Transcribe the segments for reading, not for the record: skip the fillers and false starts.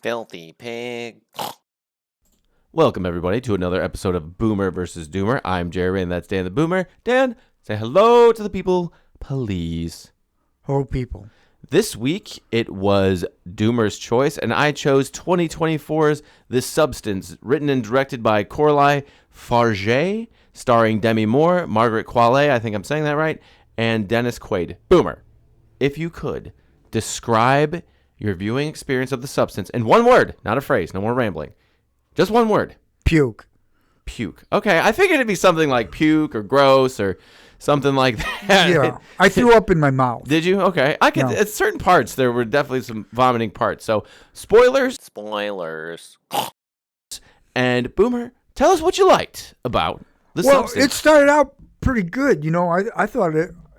Filthy pig. Welcome, everybody, to another episode of Boomer versus Doomer. I'm Jerry, and that's Dan the Boomer. Dan, say hello to the people, please. Hello, people. This week, it was Doomer's choice, and I chose 2024's The Substance, written and directed by Coralie Farge, starring Demi Moore, Margaret Qualley, I think I'm saying that right, and Dennis Quaid. Boomer, if you could, describe your viewing experience of The Substance in one word, not a phrase, no more rambling. Just one word. Puke. Puke. Okay, I figured it'd be something like puke or gross or something like that. Yeah, I threw up in my mouth. Did you? Okay. I could. No. At certain parts, there were definitely some vomiting parts. So, spoilers. Spoilers. And Boomer, tell us what you liked about The Substance. Well, it started out pretty good. You know, I thought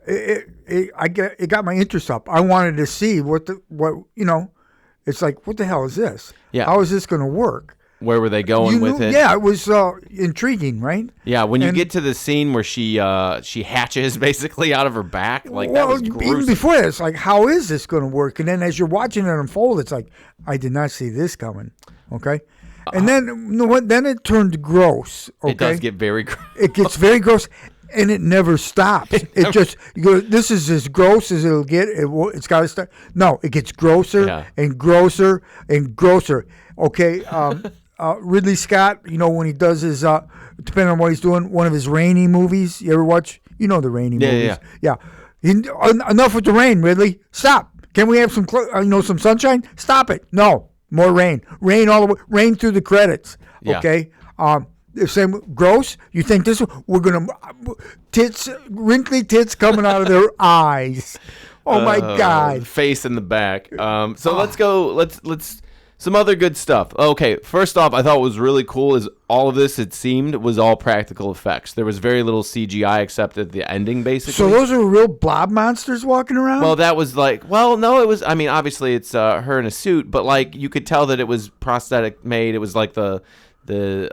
it got my interest up. I wanted to see what it's like. What the hell is this? Yeah. How is this going to work? Where were they going with it? Yeah, it was intriguing, right? Yeah, when you get to the scene where she hatches basically out of her back, like that was gruesome. Even before that, it's like, how is this going to work? And then as you're watching it unfold, it's like, I did not see this coming. Okay, and then it turned gross. Okay? It does get very gross. It gets very gross, and it never stops. It just, you go, this is as gross as it'll get. It's got to start. No, it gets grosser and grosser and grosser. Okay. Ridley Scott, you know, when he does his, depending on what he's doing, one of his rainy movies. You ever watch? You know the rainy movies. Yeah. Enough with the rain, Ridley. Stop. Can we have some, some sunshine? Stop it. No, more rain. Rain all the way. Rain through the credits. Okay. The same gross. You think this? We're gonna wrinkly tits coming out of their eyes. Oh my God. Face in the back. So let's go. Let's. Some other good stuff. Okay, first off, I thought what was really cool is all of this, it seemed, was all practical effects. There was very little CGI except at the ending, basically. So those are real blob monsters walking around? Well, that was like, no, it was, I mean, obviously it's her in a suit, but like you could tell that it was prosthetic made. It was like the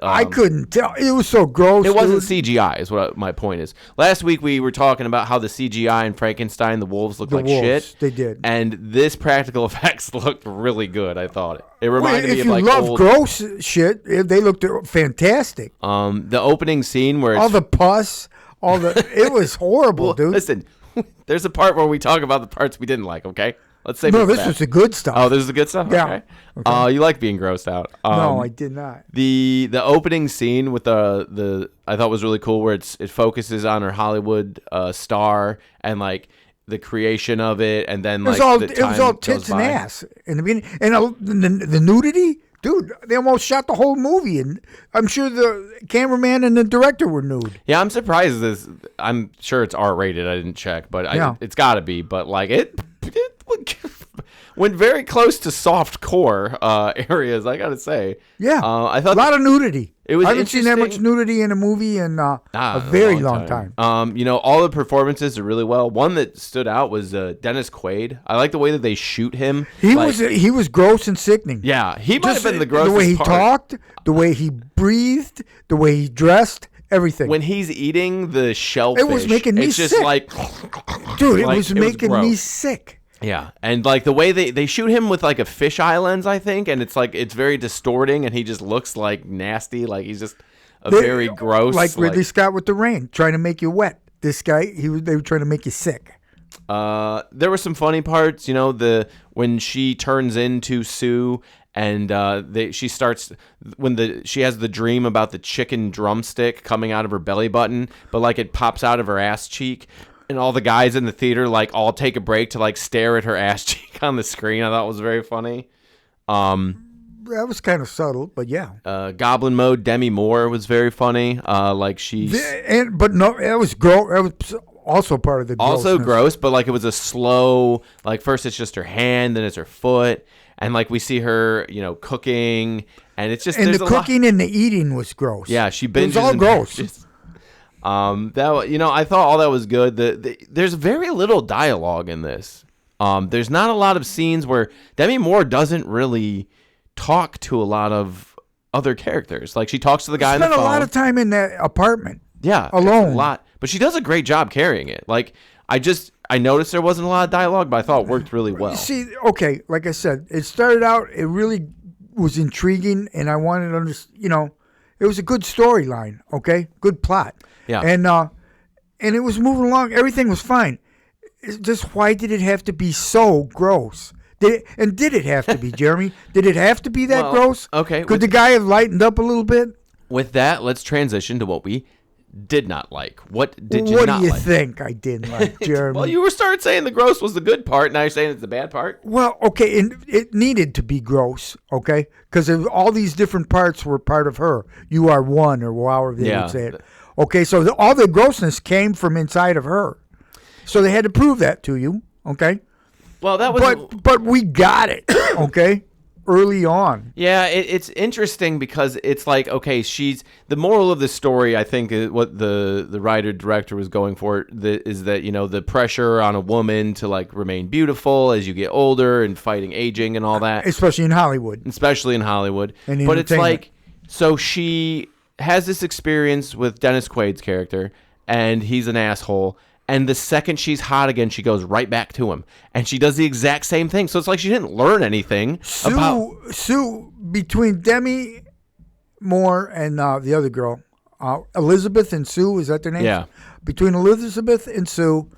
I couldn't tell. It was so gross. It wasn't CGI is what my point is. Last week we were talking about how the CGI in Frankenstein, the wolves looked like shit. They did. And this practical effects looked really good, I thought. It reminded me of like if you love gross shit, they looked fantastic. The opening scene where all the pus, it was horrible, dude. Listen, there's a part where we talk about the parts we didn't like, okay? Let's say no. This was the good stuff. Oh, this is the good stuff. Yeah. Okay. You like being grossed out? No, I did not. The opening scene with the I thought was really cool, where it focuses on her Hollywood star and like the creation of it, and then like it was all tits and ass in the beginning, and the nudity. Dude, they almost shot the whole movie, and I'm sure the cameraman and the director were nude. Yeah, I'm surprised I'm sure it's R-rated. I didn't check, but it's got to be. But like it went very close to soft core areas, I gotta say. Yeah, I thought a lot of nudity. I haven't seen that much nudity in a movie in a very long time. All the performances are really well. One that stood out was Dennis Quaid. I like the way that they shoot him. He was gross and sickening. Yeah, he might have been the grossest. The way he part. talked, the way he breathed, the way he dressed. Everything. When he's eating the shellfish, it was making me sick. It's just like, dude, it was making me sick. Yeah, and like the way they shoot him with like a fisheye lens, I think, and it's like it's very distorting, and he just looks like nasty, like he's just very gross. Like Ridley Scott with the rain, trying to make you wet. This guy, they were trying to make you sick. There were some funny parts, when she turns into Sue. And she starts when she has the dream about the chicken drumstick coming out of her belly button, but like it pops out of her ass cheek, and all the guys in the theater like all take a break to like stare at her ass cheek on the screen. I thought it was very funny. That was kind of subtle, but yeah. Goblin Mode Demi Moore was very funny. Like she's but no, it was gross. It was also part of the also gross, but like it was a slow. Like first it's just her hand, then it's her foot. And like we see her, cooking, and it's just and the cooking and the eating was gross. Yeah, she binges. It was all gross. I thought all that was good. There's very little dialogue in this. There's not a lot of scenes where Demi Moore doesn't really talk to a lot of other characters. Like she talks to the guy on the phone. Spent a lot of time in that apartment. Yeah, alone. A lot, but she does a great job carrying it. Like I noticed there wasn't a lot of dialogue, but I thought it worked really well. See, okay, like I said, it started out, it really was intriguing, and I wanted to understand. It was a good storyline. Okay, good plot. Yeah. And it was moving along. Everything was fine. It's just why did it have to be so gross? Did it have to be, Jeremy? Did it have to be that gross? Okay. Could the guy have lightened up a little bit? With that, let's transition to what we did not like. What did you What not do you like? think I didn't like, Jeremy? Well, you were started saying the gross was the good part. Now you're saying it's the bad part. Well, okay, and it needed to be gross, okay? Because all these different parts were part of her. You are one, or however they would say it. Okay, so all the grossness came from inside of her. So they had to prove that to you, okay? Well, that was... But we got it, okay? Early on. Yeah, it's interesting because it's like, okay, the moral of the story, I think, what the writer-director was going for is that, the pressure on a woman to, like, remain beautiful as you get older and fighting aging and all that. Especially in Hollywood. But it's like, so she has this experience with Dennis Quaid's character, and he's an asshole. And the second she's hot again, she goes right back to him. And she does the exact same thing. So it's like she didn't learn anything Sue, between Demi Moore and the other girl, Elizabeth and Sue, is that their name? Yeah. Between Elizabeth and Sue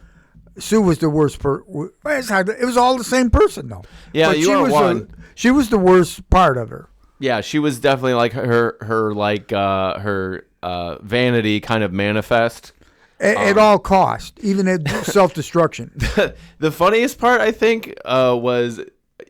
was the worst it was all the same person, though. Yeah, but you are one. She was the worst part of her. Yeah, she was definitely like her vanity kind of manifest. At all cost, even at self-destruction. The funniest part, I think, was,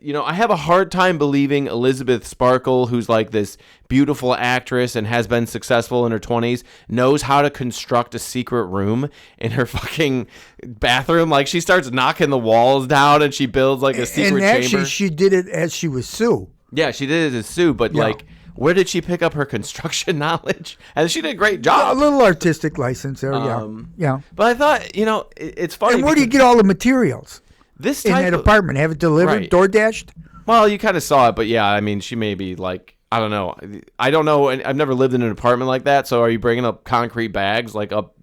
I have a hard time believing Elizabeth Sparkle, who's like this beautiful actress and has been successful in her 20s, knows how to construct a secret room in her fucking bathroom. Like, she starts knocking the walls down and she builds like a secret chamber. And actually, she did it as she was Sue. Yeah, she did it as Sue, but like... Where did she pick up her construction knowledge? And she did a great job. A little artistic license there, yeah. But I thought, it's funny. And where do you get all the materials? This in that apartment, have it delivered, door dashed? Well, you kind of saw it, but yeah, I mean, she may be like, I don't know. I've never lived in an apartment like that. So are you bringing up concrete bags like up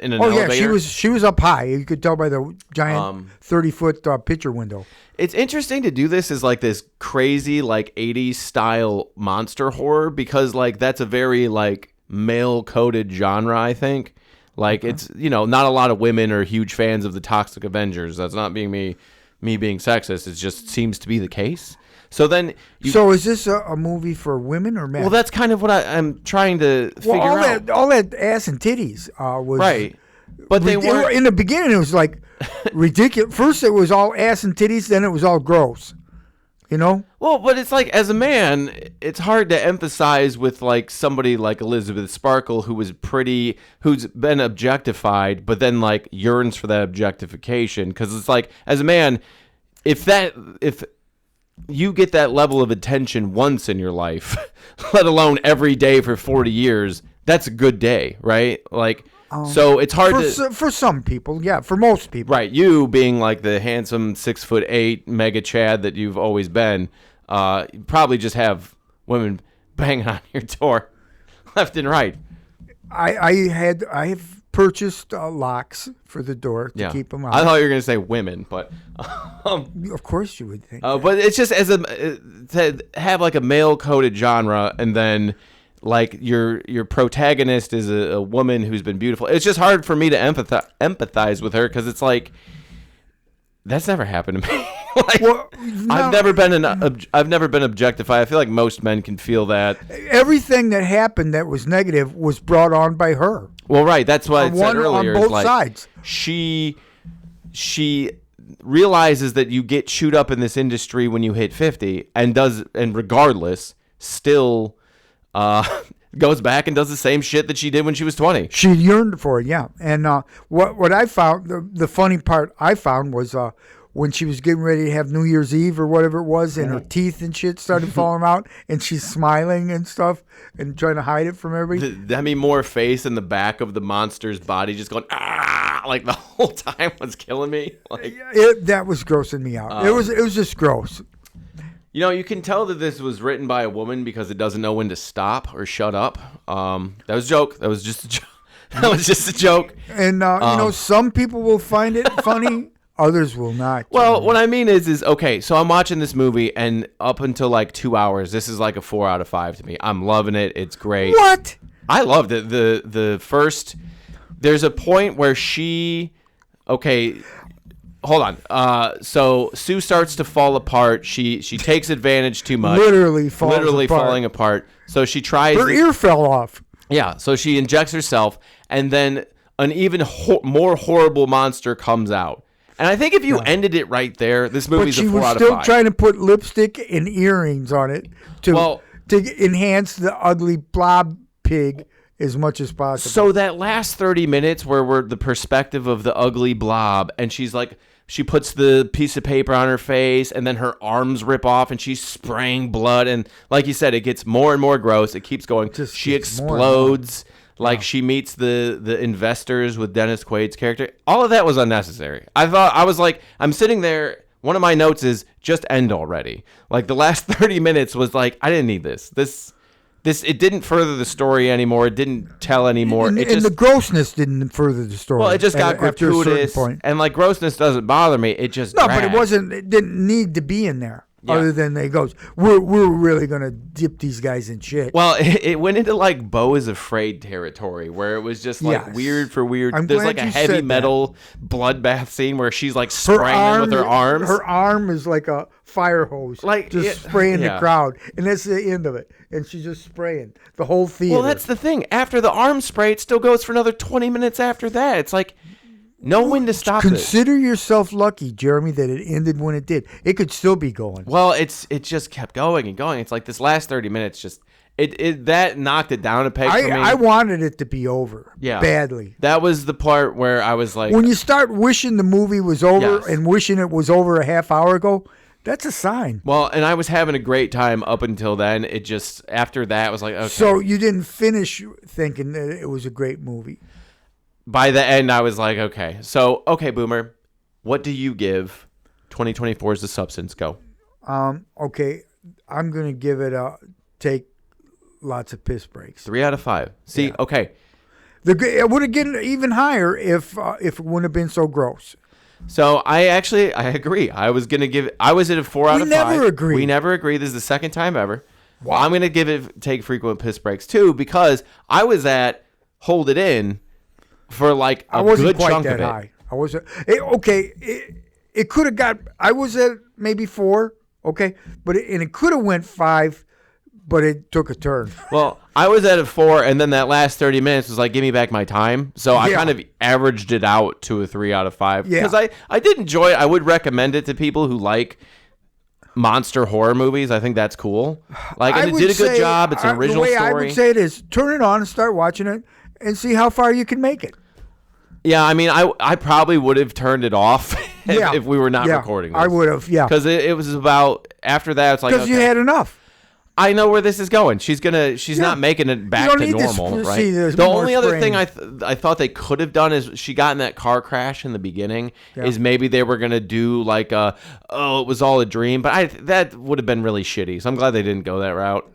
in an elevator? Oh yeah, she was up high. You could tell by the giant 30-foot picture window. It's interesting to do this as like this crazy like 80s style monster horror because like that's a very like male coded genre, I think. Like it's, not a lot of women are huge fans of the Toxic Avengers. That's not being me being sexist. It just seems to be the case. So then So is this a movie for women or men? Well, that's kind of what I'm trying to figure out. All that ass and titties was right. But they were in the beginning. It was like ridiculous. First, it was all ass and titties. Then it was all gross. Well, but it's like as a man, it's hard to emphasize with like somebody like Elizabeth Sparkle who's been objectified, but then like yearns for that objectification. Because it's like as a man, if you get that level of attention once in your life, let alone every day for 40 years, that's a good day, right? Like. So it's hard for some people, yeah. For most people, right? You being like the handsome 6'8" mega Chad that you've always been, you probably just have women banging on your door, left and right. I have purchased locks for the door to keep them out. I thought you were going to say women, but of course you would think. But it's just to have like a male coded genre, and then. Like your protagonist is a woman who's been beautiful. It's just hard for me to empathize with her because it's like that's never happened to me. I've never been objectified. I feel like most men can feel that. Everything that happened that was negative was brought on by her. Well, right. That's what I said earlier. On both sides. She realizes that you get chewed up in this industry when you hit 50, and regardless still. Goes back and does the same shit that she did when she was 20. She yearned for it, yeah. And what I found, the funny part I found was when she was getting ready to have New Year's Eve or whatever it was, and her teeth and shit started falling out, and she's smiling and stuff and trying to hide it from everybody. The Demi Moore face in the back of the monster's body just going, ah, like the whole time was killing me. Like that was grossing me out. It was just gross. You can tell that this was written by a woman because it doesn't know when to stop or shut up. That was a joke. That was just a joke. That was just a joke. And, some people will find it funny. Others will not. Well, what I mean is okay. So I'm watching this movie, and up until like 2 hours, this is like a 4 out of 5 to me. I'm loving it. It's great. What? I loved it. The first, there's a point where okay, hold on. So Sue starts to fall apart. She takes advantage too much. Literally falling apart. So she tries. Her ear fell off. Yeah. So she injects herself, and then an even more horrible monster comes out. And I think if you ended it right there, this movie's a 4 out of 5. But she was still trying to put lipstick and earrings on it to enhance the ugly blob pig as much as possible. So that last 30 minutes where we're the perspective of the ugly blob, and she's like, she puts the piece of paper on her face, and then her arms rip off, and she's spraying blood. And like you said, it gets more and more gross. It keeps going. She explodes. Like she meets the investors with Dennis Quaid's character. All of that was unnecessary. I was like, I'm sitting there. One of my notes is just end already. Like the last 30 minutes was like, I didn't need this. It didn't further the story anymore. It didn't tell anymore. And the grossness didn't further the story. Well, it just got gratuitous. And like grossness doesn't bother me. It just dragged. But it didn't need to be in there. Yeah. Other than they goes, we're really gonna dip these guys in shit. Well, it went into like Beau is Afraid territory, where it was just like weird for weird. There's like a heavy metal bloodbath scene where she's like spraying them with her arms. Her arm is like a fire hose, like just spraying the crowd, and that's the end of it. And she's just spraying the whole theater. Well, that's the thing. After the arm spray, it still goes for another 20 minutes after that. It's like. Know when to stop it. Consider yourself lucky, Jeremy, that it ended when it did. It could still be going. Well, it just kept going and going. It's like this last 30 minutes just that knocked it down a peg for me. I wanted it to be over. Yeah. Badly. That was the part where I was like, when you start wishing the movie was over and wishing it was over a half hour ago, that's a sign. Well, and I was having a great time up until then. It just after that was like, okay. So you didn't finish thinking that it was a great movie. By the end, I was like, okay. So, okay, Boomer, what do you give 2024's The Substance? Go. Okay, I'm going to give it take lots of piss breaks. 3 out of 5. See, okay. It would have gotten even higher if it wouldn't have been so gross. So, I agree. I was at a 4 out of 5. We never agree. This is the second time ever. Wow. I'm going to take frequent piss breaks, too, because I was at Hold It In for like a good chunk of it. High. I wasn't it could have got. I was at maybe 4. Okay, but it could have went 5, but it took a turn. Well, I was at a 4, and then that last 30 minutes was like, give me back my time. So I kind of averaged it out to a 3 out of 5 because I did enjoy it. I would recommend it to people who like monster horror movies. I think that's cool. Like, and it did a good job. It's an original story. The way I would say it is, turn it on and start watching it. And see how far you can make it. Yeah, I mean, I probably would have turned it off if we were not recording this. I would have, because it was about after that. It's like because you had enough. I know where this is going. She's not making it back to normal, right? The only other thing I thought they could have done is she got in that car crash in the beginning. Yeah. Is maybe they were gonna do like it was all a dream, but that would have been really shitty. So I'm glad they didn't go that route.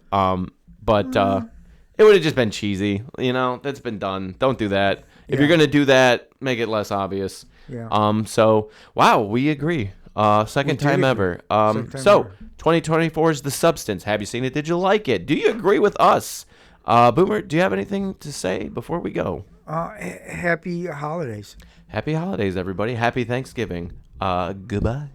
It would have just been cheesy, that's been done. Don't do that. If you're going to do that, make it less obvious. Yeah. So, wow, we agree. Second time ever. 2024 is The Substance. Have you seen it? Did you like it? Do you agree with us? Boomer, do you have anything to say before we go? Happy holidays. Happy holidays, everybody. Happy Thanksgiving. Goodbye.